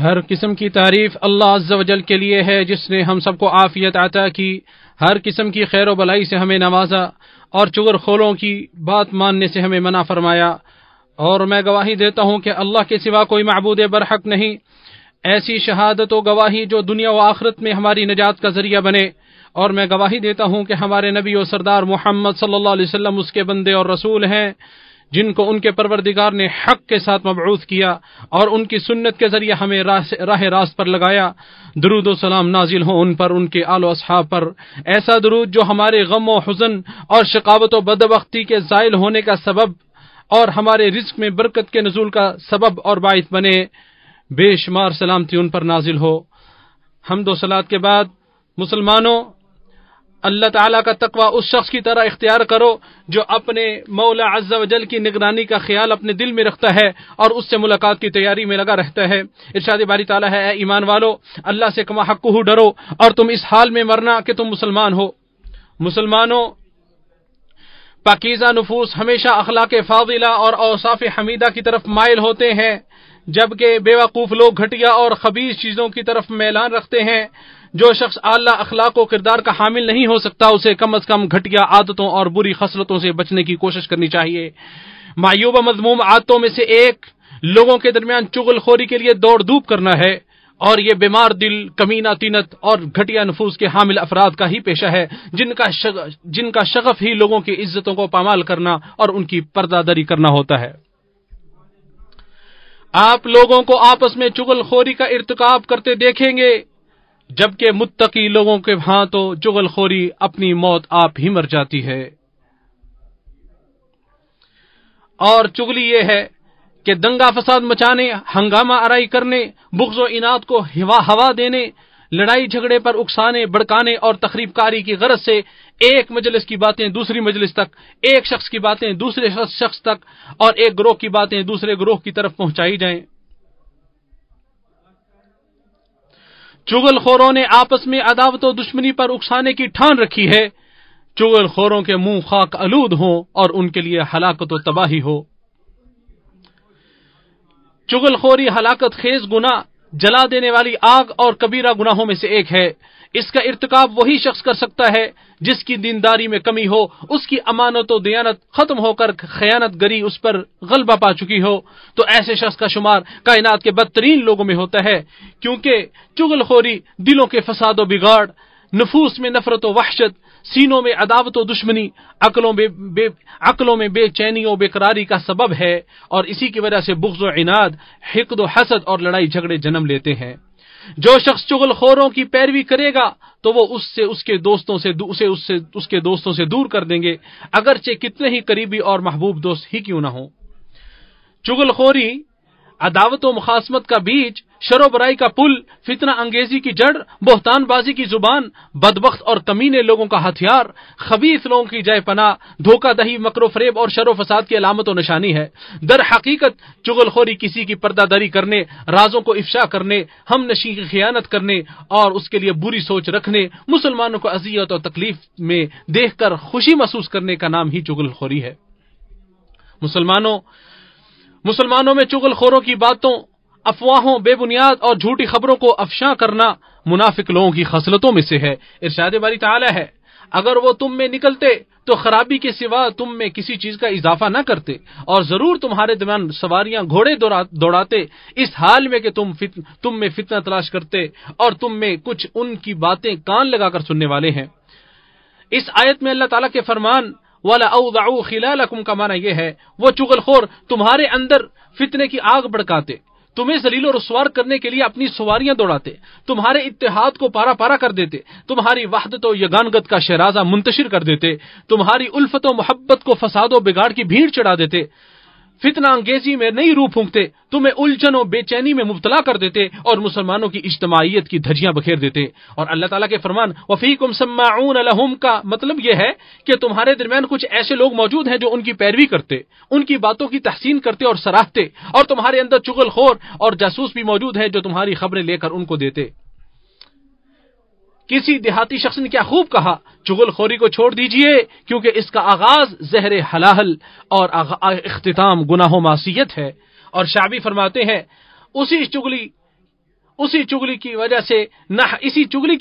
ہر قسم کی تعریف اللہ عز و جل کے لیے ہے، جس نے ہم سب کو عافیت عطا کی، ہر قسم کی خیر و بلائی سے ہمیں نوازا اور چغل خوروں کی بات ماننے سے ہمیں منع فرمایا۔ اور میں گواہی دیتا ہوں کہ اللہ کے سوا کوئی معبود برحق نہیں۔ ایسی شہادت و گواہی جو دنیا و آخرت میں ہماری نجات کا ذریعہ بنے، اور میں گواہی دیتا ہوں کہ ہمارے نبی و سردار محمد صلی اللہ علیہ وسلم اس کے بندے اور رسول ہیں، جن کو ان کے پروردگار نے حق کے ساتھ مبعوث کیا اور ان کی سنت کے ذریعے ہمیں راہ راست پر لگایا۔ درود و سلام نازل ہو ان پر، ان کے آل و اصحاب پر، ایسا درود جو ہمارے غم و حزن اور شقاوت و بدبختی کے زائل ہونے کا سبب اور ہمارے رزق میں برکت کے نزول کا سبب اور باعث بنے۔ بے شمار سلامتی ان پر نازل ہو۔ حمد و صلات کے بعد مسلمانوں، اللہ تعالیٰ کا تقوی اس شخص کی طرح اختیار کرو جو اپنے مولا عز و جل کی نگرانی کا خیال اپنے دل میں رکھتا ہے اور اس سے ملاقات کی تیاری میں لگا رہتا ہے۔ ارشاد باری تعالیٰ ہے، اے ایمان والو، اللہ سے کما حقہ ڈرو اور تم اس حال میں مرنا کہ تم مسلمان ہو۔ مسلمانوں، پاکیزہ نفوس ہمیشہ اخلاق فاضلہ اور اوصاف حمیدہ کی طرف مائل ہوتے ہیں، جبکہ بیوقوف لوگ گھٹیا اور خبیث چیزوں کی طرف میلان رکھتے ہیں۔ جو شخص اعلیٰ اخلاق و کردار کا حامل نہیں ہو سکتا، اسے کم از کم گھٹیا عادتوں اور بری خصلتوں سے بچنے کی کوشش کرنی چاہیے۔ معیوب و مذموم عادتوں میں سے ایک لوگوں کے درمیان چغل خوری کے لیے دوڑ دھوپ کرنا ہے، اور یہ بیمار دل، کمینہ طینت اور گھٹیا نفوس کے حامل افراد کا ہی پیشہ ہے، جن کا شغف ہی لوگوں کی عزتوں کو پامال کرنا اور ان کی پردہ دری کرنا ہوتا ہے۔ آپ لوگوں کو آپس میں چغل خوری کا ارتکاب کرتے دیکھیں گے، جبکہ متقی لوگوں کے ہاں تو چغل خوری اپنی موت آپ ہی مر جاتی ہے۔ اور چغلی یہ ہے کہ دنگا فساد مچانے، ہنگامہ آرائی کرنے، بغض و اناد کو ہوا دینے، لڑائی جھگڑے پر اکسانے، بڑکانے اور تخریب کاری کی غرض سے ایک مجلس کی باتیں دوسری مجلس تک، ایک شخص کی باتیں دوسرے شخص تک اور ایک گروہ کی باتیں دوسرے گروہ کی طرف پہنچائی جائیں۔ چغل خوروں نے آپس میں عداوت و دشمنی پر اکسانے کی ٹھان رکھی ہے۔ چغل خوروں کے منہ خاک آلود ہوں اور ان کے لیے ہلاکت و تباہی ہو۔ چغل خوری ہلاکت خیز گناہ، جلا دینے والی آگ اور کبیرہ گناہوں میں سے ایک ہے۔ اس کا ارتکاب وہی شخص کر سکتا ہے جس کی دینداری میں کمی ہو، اس کی امانت و دیانت ختم ہو کر خیانت گری اس پر غلبہ پا چکی ہو، تو ایسے شخص کا شمار کائنات کے بدترین لوگوں میں ہوتا ہے، کیونکہ چغل خوری دلوں کے فساد و بگاڑ، نفوس میں نفرت و وحشت، سینوں میں عداوت و دشمنی، عقلوں میں بے چینی و بے قراری کا سبب ہے، اور اسی کی وجہ سے بغض و عناد، حقد و حسد اور لڑائی جھگڑے جنم لیتے ہیں۔ جو شخص چغل خوروں کی پیروی کرے گا تو وہ اس کے دوستوں سے دور کر دیں گے، اگرچہ کتنے ہی قریبی اور محبوب دوست ہی کیوں نہ ہوں۔ چغل خوری عداوت و مخاصمت کا بیج، شر و برائی کا پل، فتنہ انگیزی کی جڑ، بہتان بازی کی زبان، بدبخت اور کمینے لوگوں کا ہتھیار، خبیث لوگوں کی جائے پناہ، دھوکہ دہی، مکر و فریب اور شر و فساد کی علامت و نشانی ہے۔ در حقیقت چغل خوری کسی کی پردہ داری کرنے، رازوں کو افشا کرنے، ہم نشیں کی خیانت کرنے اور اس کے لیے بری سوچ رکھنے، مسلمانوں کو اذیت اور تکلیف میں دیکھ کر خوشی محسوس کرنے کا نام ہی چغل خوری ہے۔ مسلمانوں میں چغل خوروں کی باتوں، افواہوں، بے بنیاد اور جھوٹی خبروں کو افشاں کرنا منافق لوگوں کی خصلتوں میں سے ہے۔ ارشاد باری تعالیٰ ہے، اگر وہ تم میں نکلتے تو خرابی کے سوا تم میں کسی چیز کا اضافہ نہ کرتے، اور ضرور تمہارے درمیان سواریاں گھوڑے دوڑاتے، اس حال میں کہ تم میں فتنہ تلاش کرتے اور تم میں کچھ ان کی باتیں کان لگا کر سننے والے ہیں۔ اس آیت میں اللہ تعالیٰ کے فرمان وَلَا أَوْضَعُوا خِلَالَكُمْ کا معنی یہ ہے، وہ چغل خور تمہارے اندر فتنے کی آگ بڑکاتے، تمہیں ذلیل و رسوار کرنے کے لیے اپنی سواریاں دوڑاتے، تمہارے اتحاد کو پارا پارا کر دیتے، تمہاری وحدت و یگانگت کا شیرازہ منتشر کر دیتے، تمہاری الفت و محبت کو فساد و بگاڑ کی بھیڑ چڑھا دیتے، فتنہ انگیزی میں نئی روح پھونکتے، تمہیں الجھن و بے چینی میں مبتلا کر دیتے اور مسلمانوں کی اجتماعیت کی دھجیاں بکھیر دیتے۔ اور اللہ تعالیٰ کے فرمان وَفِيكُمْ سَمَّاعُونَ لَهُمْ کا مطلب یہ ہے کہ تمہارے درمیان کچھ ایسے لوگ موجود ہیں جو ان کی پیروی کرتے، ان کی باتوں کی تحسین کرتے اور سراہتے، اور تمہارے اندر چغل خور اور جاسوس بھی موجود ہیں جو تمہاری خبریں لے کر ان کو دیتے۔ کسی دیہاتی شخص نے کیا خوب کہا، چغل خوری کو چھوڑ دیجئے کیونکہ اس کا آغاز زہر حلال اور اختتام گناہ و معصیت ہے۔ اور شعبی فرماتے ہیں، اسی چغلی اسی چغلی کی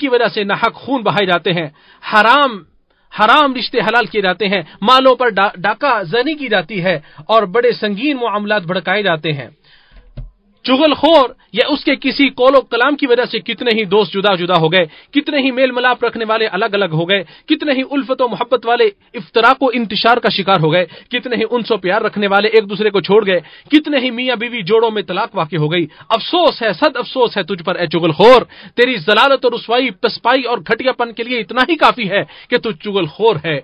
وجہ سے ناحق خون بہائے جاتے ہیں، حرام رشتے حلال کیے جاتے ہیں، مالوں پر ڈاکہ زنی کی جاتی ہے اور بڑے سنگین معاملات بھڑکائے جاتے ہیں۔ چغل خور یا اس کے کسی قول و کلام کی وجہ سے کتنے ہی دوست جدا جدا ہو گئے، کتنے ہی میل ملاپ رکھنے والے الگ الگ ہو گئے، کتنے ہی الفت و محبت والے افتراق و انتشار کا شکار ہو گئے، کتنے ہی انس و پیار رکھنے والے ایک دوسرے کو چھوڑ گئے، کتنے ہی میاں بیوی جوڑوں میں طلاق واقع ہو گئی۔ افسوس ہے، صد افسوس ہے تجھ پر اے چغل خور، تیری ضلالت اور رسوائی، پسپائی اور گھٹیا پن کے لیے اتنا ہی کافی ہے کہ تو چغل خور ہے۔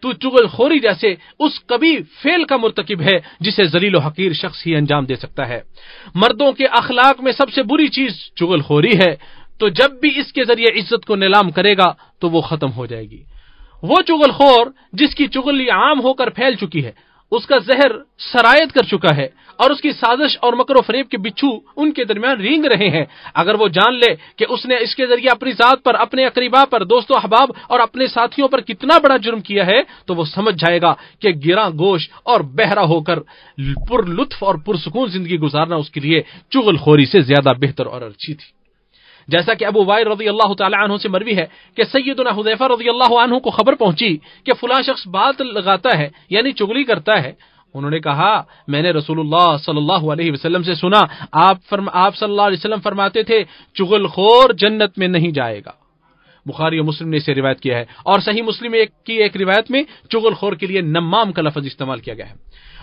تو چغل خوری جیسے اس کبھی فعل کا مرتکب ہے جسے ذلیل و حقیر شخص ہی انجام دے سکتا ہے۔ مردوں کے اخلاق میں سب سے بری چیز چغل خوری ہے، تو جب بھی اس کے ذریعے عزت کو نیلام کرے گا تو وہ ختم ہو جائے گی۔ وہ چغل خور جس کی چغلی عام ہو کر پھیل چکی ہے، اس کا زہر سرایت کر چکا ہے اور اس کی سازش اور مکر و فریب کے بچھو ان کے درمیان رینگ رہے ہیں، اگر وہ جان لے کہ اس نے اس کے ذریعے اپنی ذات پر، اپنے اقربا پر، دوست و احباب اور اپنے ساتھیوں پر کتنا بڑا جرم کیا ہے، تو وہ سمجھ جائے گا کہ گراں گوش اور بہرا ہو کر پر لطف اور پرسکون زندگی گزارنا اس کے لیے چغل خوری سے زیادہ بہتر اور اچھی تھی۔ جیسا کہ ابو وائل رضی اللہ تعالی عنہ سے مروی ہے کہ سیدنا حذیفہ رضی اللہ عنہ کو خبر پہنچی کہ فلاں شخص بات لگاتا ہے، یعنی چغلی کرتا ہے۔ انہوں نے کہا، میں نے رسول اللہ صلی اللہ علیہ وسلم سے سنا، آپ صلی اللہ علیہ وسلم فرماتے تھے چغل خور جنت میں نہیں جائے گا۔ بخاری و مسلم نے اسے روایت کیا ہے، اور صحیح مسلم کی ایک روایت میں چغل خور کے لیے نمام کا لفظ استعمال کیا گیا ہے۔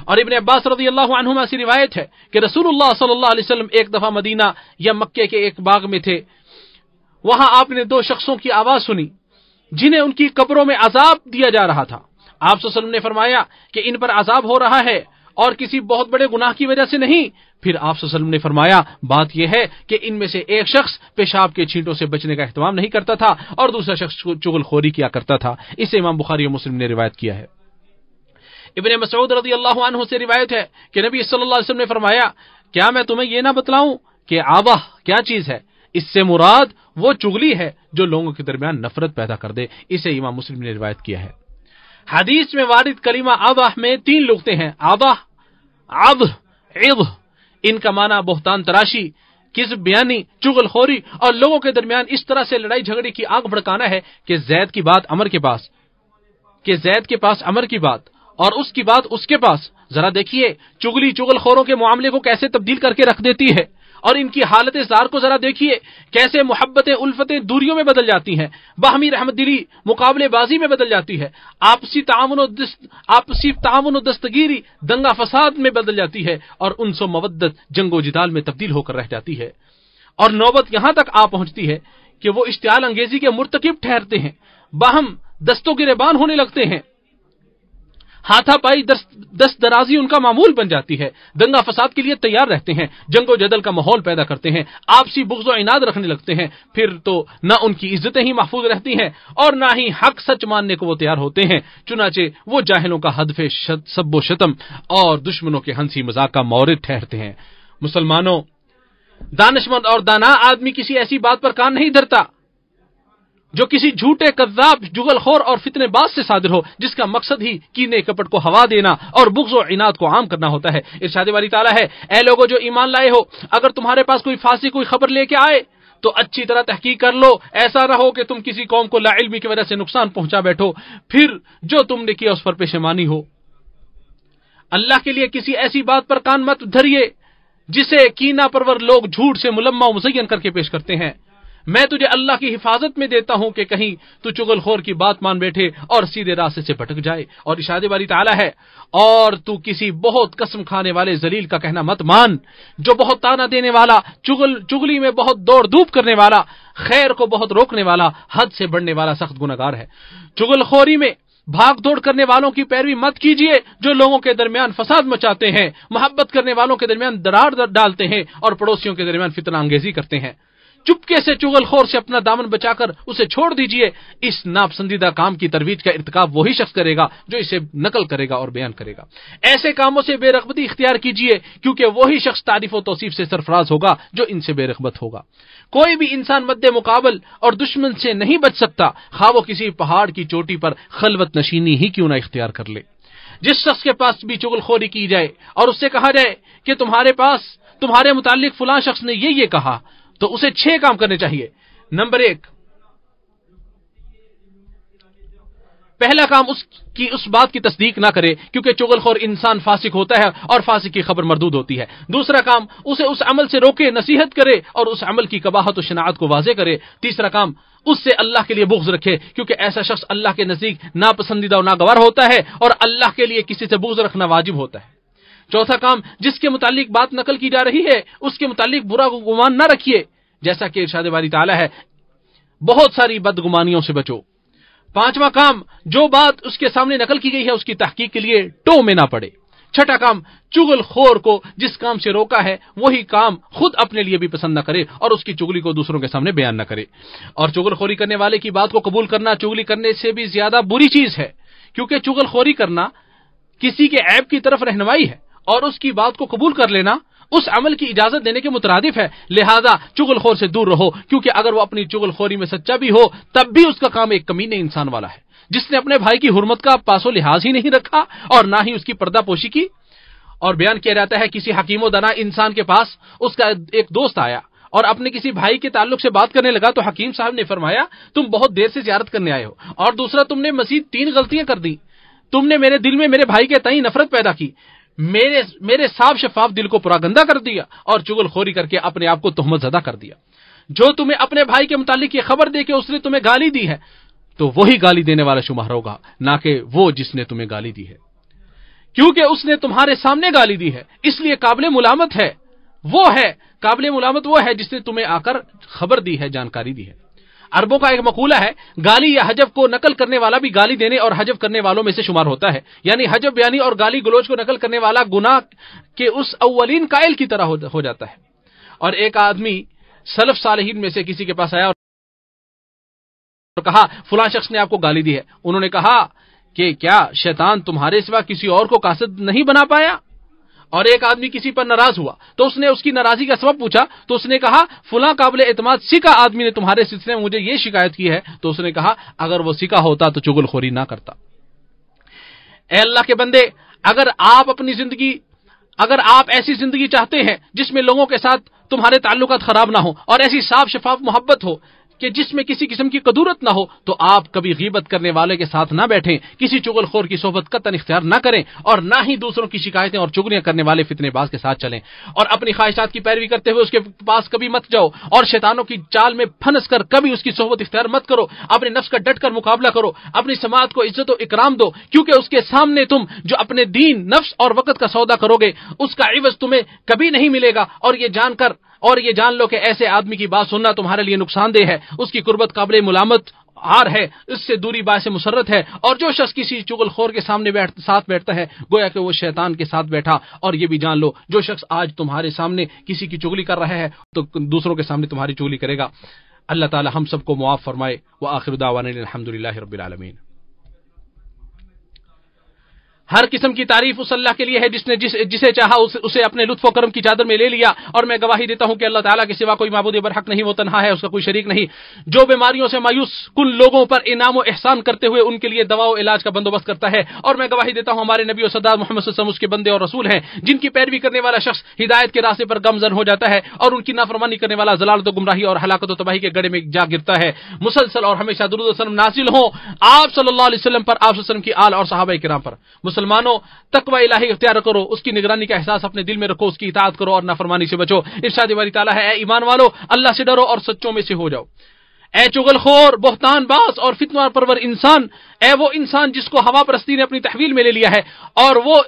اور ابن عباس رضی اللہ عنہما سے روایت ہے کہ رسول اللہ صلی اللہ علیہ وسلم ایک دفعہ مدینہ یا مکے کے ایک باغ میں تھے، وہاں آپ نے دو شخصوں کی آواز سنی جنہیں ان کی قبروں میں عذاب دیا جا رہا تھا۔ آپ صلی اللہ علیہ وسلم نے فرمایا کہ ان پر عذاب ہو رہا ہے اور کسی بہت بڑے گناہ کی وجہ سے نہیں۔ پھر آپ صلی اللہ علیہ وسلم نے فرمایا، بات یہ ہے کہ ان میں سے ایک شخص پیشاب کے چھینٹوں سے بچنے کا اہتمام نہیں کرتا تھا اور دوسرا شخص چغل خوری کیا کرتا تھا۔ اسے امام بخاری و مسلم نے روایت کیا ہے۔ ابن مسعود رضی اللہ عنہ سے روایت ہے کہ نبی صلی اللہ علیہ وسلم نے فرمایا، کیا میں تمہیں یہ نہ بتلاؤں کہ آبہ کیا چیز ہے؟ اس سے مراد وہ چغلی ہے جو لوگوں کے درمیان نفرت پیدا کر دے۔ اسے امام مسلم نے روایت کیا ہے۔ حدیث میں وارد کلمہ آبہ میں 3 لغتیں ہیں، آبہ، عب، عب۔ ان کا معنی بہتان تراشی، کذب بیانی، چغل خوری اور لوگوں کے درمیان اس طرح سے لڑائی جھگڑے کی آگ بھڑکانا ہے کہ زید کی بات عمر کے پاس، کہ زید کے پاس عمر کی بات اور اس کی بات اس کے پاس۔ ذرا دیکھیے چغلی چغل خوروں کے معاملے کو کیسے تبدیل کر کے رکھ دیتی ہے، اور ان کی حالت زار کو ذرا دیکھیے کیسے محبتیں الفتیں دوریوں میں بدل جاتی ہیں، باہمی رحمت دلی مقابلے بازی میں بدل جاتی ہے، آپسی تعاون و دستگیری دنگا فساد میں بدل جاتی ہے اور انس و مودت جنگ و جدال میں تبدیل ہو کر رہ جاتی ہے۔ اور نوبت یہاں تک آ پہنچتی ہے کہ وہ اشتعال انگیزی کے مرتکب ٹھہرتے ہیں، باہم دستوں گریبان ہونے لگتے ہیں، ہاتھا پائی دست درازی ان کا معمول بن جاتی ہے، دنگا فساد کے لیے تیار رہتے ہیں، جنگ و جدل کا ماحول پیدا کرتے ہیں، آپسی بغض و عناد رکھنے لگتے ہیں۔ پھر تو نہ ان کی عزتیں ہی محفوظ رہتی ہیں اور نہ ہی حق سچ ماننے کو وہ تیار ہوتے ہیں، چنانچہ وہ جاہلوں کا ہدف سب و شتم اور دشمنوں کے ہنسی مذاق کا مورد ٹھہرتے ہیں۔ مسلمانوں، دانشمند اور دانا آدمی کسی ایسی بات پر کان نہیں دھرتا جو کسی جھوٹے کذاب جغل خور اور فتنے باز سے صادر ہو، جس کا مقصد ہی کینے کپٹ کو ہوا دینا اور بغض و عناد کو عام کرنا ہوتا ہے۔ ارشاد باری تعالیٰ ہے، اے لوگو جو ایمان لائے ہو، اگر تمہارے پاس کوئی فاسق کوئی خبر لے کے آئے تو اچھی طرح تحقیق کر لو، ایسا نہ ہو کہ تم کسی قوم کو لا علمی کی وجہ سے نقصان پہنچا بیٹھو، پھر جو تم نے کیا اس پر پشیمانی ہو۔ اللہ کے لیے کسی ایسی بات پر کان مت دھریے جسے کینہ پرور لوگ جھوٹ سے ملمع و مزین کر کے پیش کرتے ہیں۔ میں تجھے اللہ کی حفاظت میں دیتا ہوں کہ کہیں تو چغل خور کی بات مان بیٹھے اور سیدھے راستے سے بھٹک جائے۔ اور ارشاد باری تعالیٰ ہے، اور تو کسی بہت قسم کھانے والے ذلیل کا کہنا مت مان، جو بہت تانا دینے والا، چغلی میں بہت دوڑ دھوپ کرنے والا، خیر کو بہت روکنے والا، حد سے بڑھنے والا سخت گنہگار ہے۔ چغل خوری میں بھاگ دوڑ کرنے والوں کی پیروی مت کیجیے جو لوگوں کے درمیان فساد مچاتے ہیں، محبت کرنے والوں کے درمیان درار ڈالتے ہیں اور پڑوسیوں کے درمیان فتنہ انگیزی کرتے ہیں۔ چپکے سے چغل خور سے اپنا دامن بچا کر اسے چھوڑ دیجئے۔ اس ناپسندیدہ کام کی ترویج کا ارتکاب وہی شخص کرے گا جو اسے نقل کرے گا اور بیان کرے گا۔ ایسے کاموں سے بے رغبتی اختیار کیجئے کیونکہ وہی شخص تعریف و توصیف سے سرفراز ہوگا جو ان سے بے رغبت ہوگا۔ کوئی بھی انسان مد مقابل اور دشمن سے نہیں بچ سکتا، خواہ وہ کسی پہاڑ کی چوٹی پر خلوت نشینی ہی کیوں نہ اختیار کر لے۔ جس شخص کے پاس بھی چغل خوری کی جائے اور اس سے کہا جائے کہ تمہارے متعلق فلاں شخص نے یہ کہا، تو اسے 6 کام کرنے چاہیے۔ نمبر 1، پہلا کام اس بات کی تصدیق نہ کرے، کیونکہ چغل خور انسان فاسق ہوتا ہے اور فاسق کی خبر مردود ہوتی ہے۔ دوسرا کام، اسے اس عمل سے روکے، نصیحت کرے اور اس عمل کی قباحت و شناعت کو واضح کرے۔ تیسرا کام، اس سے اللہ کے لیے بغض رکھے، کیونکہ ایسا شخص اللہ کے نزدیک ناپسندیدہ اور ناگوار ہوتا ہے اور اللہ کے لیے کسی سے بغض رکھنا واجب ہوتا ہے۔ چوتھا کام، جس کے متعلق بات نقل کی جا رہی ہے اس کے متعلق برا گمان نہ رکھیے، جیسا کہ ارشاد باری تعالیٰ ہے بہت ساری بدگمانیوں سے بچو۔ پانچواں کام، جو بات اس کے سامنے نقل کی گئی ہے اس کی تحقیق کے لیے ٹو میں نہ پڑے۔ چھٹا کام، چغل خور کو جس کام سے روکا ہے وہی کام خود اپنے لیے بھی پسند نہ کرے اور اس کی چغلی کو دوسروں کے سامنے بیان نہ کرے۔ اور چغل خوری کرنے والے کی بات کو قبول کرنا چغلی کرنے سے بھی زیادہ بری چیز ہے، کیونکہ چغل خوری کرنا کسی کے عیب کی طرف رہنمائی ہے اور اس کی بات کو قبول کر لینا اس عمل کی اجازت دینے کے مترادف ہے۔ لہذا چغل خور سے دور رہو، کیونکہ اگر وہ اپنی چغل خوری میں سچا بھی ہو تب بھی اس کا کام ایک کمینے انسان والا ہے، جس نے اپنے بھائی کی حرمت کا پاس و لحاظ ہی نہیں رکھا اور نہ ہی اس کی پردہ پوشی کی۔ اور بیان کیا جاتا ہے کسی حکیم و دانا انسان کے پاس اس کا ایک دوست آیا اور اپنے کسی بھائی کے تعلق سے بات کرنے لگا، تو حکیم صاحب نے فرمایا تم بہت دیر سے زیارت کرنے آئے ہو، اور دوسرا تم نے مزید 3 غلطیاں کر دی۔ تم نے میرے دل میں میرے بھائی کے تئیں نفرت پیدا کی، میرے صاف شفاف دل کو پورا گندا کر دیا اور چغل خوری کر کے اپنے آپ کو تہمت زدہ کر دیا۔ جو تمہیں اپنے بھائی کے متعلق یہ خبر دے کہ اس نے تمہیں گالی دی ہے تو وہی گالی دینے والا شمار ہوگا، نہ کہ وہ جس نے تمہیں گالی دی ہے، کیونکہ اس نے تمہارے سامنے گالی دی ہے، اس لیے قابل ملامت وہ ہے جس نے تمہیں آ کر خبر دی ہے، جانکاری دی ہے۔ عربوں کا ایک مقولہ ہے، گالی یا حجب کو نقل کرنے والا بھی گالی دینے اور حجب کرنے والوں میں سے شمار ہوتا ہے، یعنی حجب بیانی اور گالی گلوچ کو نقل کرنے والا گناہ کے اس اولین قائل کی طرح ہو جاتا ہے۔ اور ایک آدمی سلف صالحین میں سے کسی کے پاس آیا اور کہا فلاں شخص نے آپ کو گالی دی ہے۔ انہوں نے کہا کہ کیا شیطان تمہارے سوا کسی اور کو قاصد نہیں بنا پایا؟ اور ایک آدمی کسی پر ناراض ہوا تو اس نے اس کی ناراضی کا سبب پوچھا، تو اس نے کہا فلاں قابل اعتماد سکہ آدمی نے تمہارے سلسلے میں مجھے یہ شکایت کی ہے، تو اس نے کہا اگر وہ سکہ ہوتا تو چغل خوری نہ کرتا۔ اے اللہ کے بندے، اگر آپ ایسی زندگی چاہتے ہیں جس میں لوگوں کے ساتھ تمہارے تعلقات خراب نہ ہو اور ایسی صاف شفاف محبت ہو کہ جس میں کسی قسم کی قدورت نہ ہو، تو آپ کبھی غیبت کرنے والے کے ساتھ نہ بیٹھیں، کسی چغل خور کی صحبت قطعاً اختیار نہ کریں اور نہ ہی دوسروں کی شکایتیں اور چغلیاں کرنے والے فتنے باز کے ساتھ چلیں، اور اپنی خواہشات کی پیروی کرتے ہوئے اس کے پاس کبھی مت جاؤ اور شیطانوں کی چال میں پھنس کر کبھی اس کی صحبت اختیار مت کرو۔ اپنے نفس کا ڈٹ کر مقابلہ کرو، اپنی سماعت کو عزت و اکرام دو، کیونکہ اس کے سامنے تم جو اپنے دین، نفس اور وقت کا سودا کرو گے اس کا عوض تمہیں کبھی نہیں ملے گا۔ اور یہ جان لو کہ ایسے آدمی کی بات سننا تمہارے لیے نقصان دہ ہے، اس کی قربت قابل ملامت عار ہے، اس سے دوری باعث مسرت ہے، اور جو شخص کسی چغل خور کے سامنے ساتھ بیٹھتا ہے گویا کہ وہ شیطان کے ساتھ بیٹھا۔ اور یہ بھی جان لو جو شخص آج تمہارے سامنے کسی کی چغلی کر رہا ہے تو دوسروں کے سامنے تمہاری چغلی کرے گا۔ اللہ تعالی ہم سب کو معاف فرمائے۔ وآخر دعوانا الحمدللہ رب العالمین۔ ہر قسم کی تعریف اس اللہ کے لیے ہے جس نے جسے چاہا اسے اپنے لطف و کرم کی چادر میں لے لیا، اور میں گواہی دیتا ہوں کہ اللہ تعالیٰ کے سوا کوئی معبود برحق نہیں، وہ تنہا ہے، اس کا کوئی شریک نہیں۔ جو بیماریوں سے مایوس کن لوگوں پر انعام و احسان کرتے ہوئے ان کے لیے دوا و علاج کا بندوبست کرتا ہے، اور میں گواہی دیتا ہوں ہمارے نبی و سردار محمد صلی اللہ علیہ وسلم اس کے بندے اور رسول ہیں، جن کی پیروی کرنے والا شخص ہدایت کے راستے پر گامزن ہو جاتا ہے اور ان کی نافرمانی کرنے والا ضلالت و گمراہی اور ہلاکت و تباہی کے گڑھے میں جا گرتا ہے۔ مسلسل اور ہمیشہ درود و سلام نازل ہوں آپ صلی اللہ علیہ وسلم پر، آپ صلی اللہ علیہ وسلم کی آل اور صحابہ کرام پر۔ مسلمانوں، تقوی الہی اختیار کرو، اس کی نگرانی کا احساس اپنے دل میں رکھو، اس کی اطاعت کرو اور نافرمانی سے بچو۔ ارشاد باری تعالیٰ ہے اے ایمان والو، اللہ سے ڈرو اور سچوں میں سے ہو جاؤ۔ اے چغل خور، بہتان باز اور فتنہ پرور انسان، اے وہ انسان جس کو ہوا پرستی نے اپنی تحویل میں لے لیا ہے اور وہ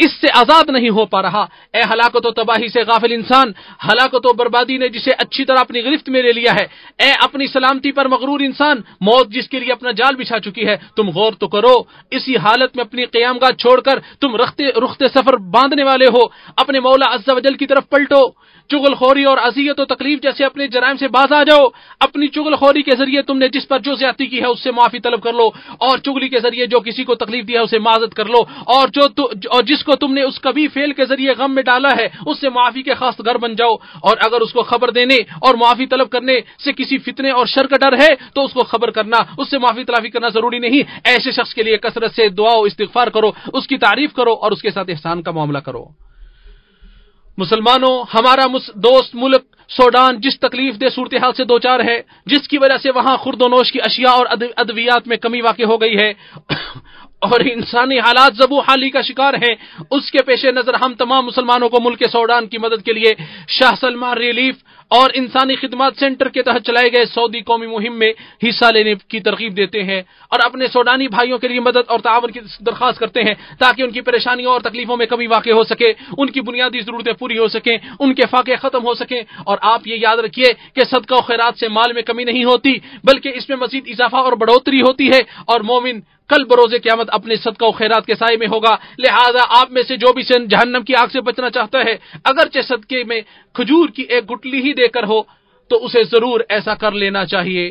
اس سے آزاد نہیں ہو پا رہا۔ اے ہلاکت و تباہی سے غافل انسان، ہلاکت و بربادی نے جسے اچھی طرح اپنی گرفت میں لے لیا ہے۔ اے اپنی سلامتی پر مغرور انسان، موت جس کے لیے اپنا جال بچھا چکی ہے، تم غور تو کرو، اسی حالت میں اپنی قیام گاہ چھوڑ کر تم رخت سفر باندھنے والے ہو، اپنے مولا عز و جل کی طرف پلٹو۔ چغل خوری اور اذیت و تکلیف جیسے اپنے جرائم سے باز آ جاؤ۔ اپنی چغل خوری کے ذریعے تم نے جس پر جو زیادتی کی ہے اس سے معافی طلب کر لو، اور چغلی کے ذریعے جو کسی کو تکلیف دیا ہے اسے معذرت کر لو، اور جس کو تم نے اس کبھی فعل کے ذریعے غم میں ڈالا ہے اس سے معافی کے خاص گر بن جاؤ۔ اور اگر اس کو خبر دینے اور معافی طلب کرنے سے کسی فتنے اور شر کا ڈر ہے تو اس کو خبر کرنا، اس سے معافی تلافی کرنا ضروری نہیں۔ ایسے شخص کے لیے کثرت سے دعا و استغفار کرو، اس کی تعریف کرو اور اس کے ساتھ احسان کا معاملہ کرو۔ مسلمانوں، ہمارا دوست ملک سوڈان جس تکلیف دہ صورتحال سے دوچار ہے، جس کی وجہ سے وہاں خورد و نوش کی اشیاء اور ادویات میں کمی واقع ہو گئی ہے اور انسانی حالات زبوں حالی کا شکار ہیں، اس کے پیش نظر ہم تمام مسلمانوں کو ملک سوڈان کی مدد کے لیے شاہ سلمان ریلیف اور انسانی خدمات سینٹر کے تحت چلائے گئے سعودی قومی مہم میں حصہ لینے کی ترغیب دیتے ہیں اور اپنے سوڈانی بھائیوں کے لیے مدد اور تعاون کی درخواست کرتے ہیں تاکہ ان کی پریشانیوں اور تکلیفوں میں کمی واقع ہو سکے، ان کی بنیادی ضرورتیں پوری ہو سکیں، ان کے فاقے ختم ہو سکیں۔ اور آپ یہ یاد رکھیے کہ صدقہ و خیرات سے مال میں کمی نہیں ہوتی، بلکہ اس میں مزید اضافہ اور بڑھوتری ہوتی ہے، اور مومن کل بروز قیامت اپنے صدقہ و خیرات کے سائے میں ہوگا۔ لہذا آپ میں سے جو بھی جہنم کی آگ سے بچنا چاہتا ہے، اگرچہ صدقے میں کھجور کی ایک گٹلی ہی دے کر ہو تو اسے ضرور ایسا کر لینا چاہیے۔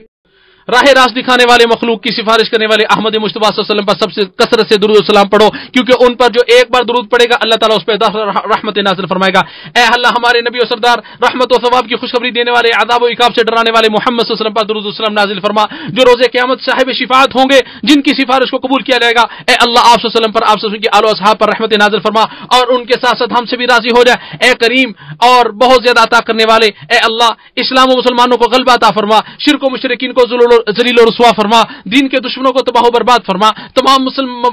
راہ راست دکھانے والے مخلوق کی سفارش کرنے والے احمد مصطفیٰ صلی اللہ علیہ وسلم پر سب سے کثرت سے درود و سلام پڑھو، کیونکہ ان پر جو ایک بار درود پڑے گا اللہ تعالیٰ اس پہ رحمت نازل فرمائے گا۔ اے اللہ ہمارے نبی و سردار رحمت و ثواب کی خوشخبری دینے والے، عذاب و عقاب سے ڈرانے والے محمد صلی اللہ علیہ وسلم پر درود و سلام نازل فرما، جو روز قیامت صاحب شفاعت ہوں گے، جن کی سفارش کو قبول کیا جائے گا۔ اے اللہ آپ صلی اللہ علیہ وسلم پر، آپ صلی اللہ علیہ وسلم کی آل و اصحاب پر رحمت نازل فرما، اور ان کے ساتھ ساتھ ہم سے بھی راضی ہو جائے۔ اے کریم اور بہت زیادہ عطا کرنے والے، اے اللہ اسلام و مسلمانوں کو غلبہ عطا فرما، شرک و مشرکین کو ذلیل و رسوا فرما، دین کے دشمنوں کو تباہ و برباد فرما، تمام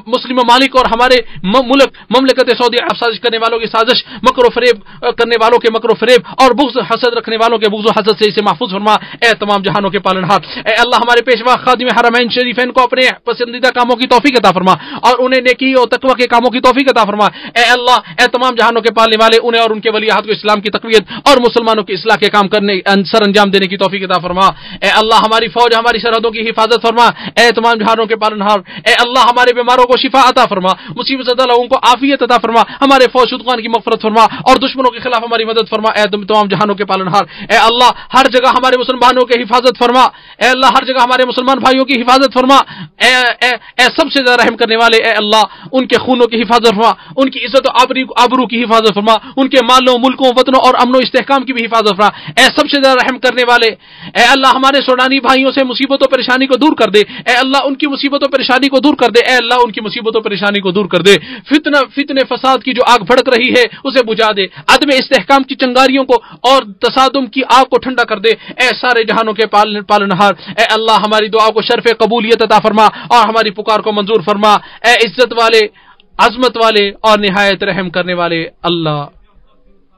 مسلم ممالک اور ہمارے مملکت سعودی عرب سازش کرنے والوں کی سازش، مکر و فریب کرنے والوں کے مکر و فریب اور بغض حسد رکھنے والوں کے بغض و حسد سے اسے محفوظ فرما۔ اے تمام جہانوں کے پالنہار، اے اللہ ہمارے پیشوا خادم حرمین شریفین کو اپنے پسندیدہ کاموں کی توفیق عطا فرما اور انہیں نیکی اور تقوی کے کاموں کی توفیق عطا فرما۔ اے اللہ اے تمام جہانوں کے پالنے والے، انہیں اور ان کے ولیعہد کو اسلام کی تقویت اور مسلمانوں کی اصلاح کے کام کرنے سر انجام دینے کی توفیق عطا فرما۔ اے اللہ ہماری فوج، ہماری سرحدوں کی حفاظت فرما۔ اے تمام جہانوں کے پالنہار، اے اللہ ہمارے بیماروں کو شفا عطا فرما، مصیبت زدہ لوگوں کو عافیت عطا فرما، ہمارے فوج شدگان کی مغفرت فرما اور دشمنوں کے خلاف ہماری مدد فرما۔ اے تمام جہانوں کے پالنہار، اے اللہ ہر جگہ ہمارے مسلمانوں کی حفاظت فرما، اے اللہ ہر جگہ ہمارے مسلمان بھائیوں کی حفاظت فرما۔ اے سب سے زیادہ رحم کرنے والے، اے اللہ ان کے خونوں کی حفاظت فرما، ان کی عزت و آبرو کی حفاظت فرما، ان کے مالوں، ملکوں، وطنوں اور امن و استحکام کی بھی حفاظت فرما۔ اے سب سے زیادہ رحم کرنے والے، اے اللہ ہمارے سوڈانی بھائیوں سے مصیبت و پریشانی کو دور کر دے، اے اللہ ان کی مصیبت و پریشانی کو دور کر دے، اے اللہ ان کی مصیبت و پریشانی کو دور کر دے، فتنے فساد کی جو آگ بھڑک رہی ہے اسے بجھا دے، عدم استحکام کی چنگاریوں کو اور تصادم کی آگ کو ٹھنڈا کر دے۔ اے سارے جہانوں کے پالنہار، اے اللہ ہماری دعا کو شرف قبولیت عطا فرما اور ہماری پکار کو منظور فرما۔ اے عزت والے، عظمت والے اور نہایت رحم کرنے والے اللہ۔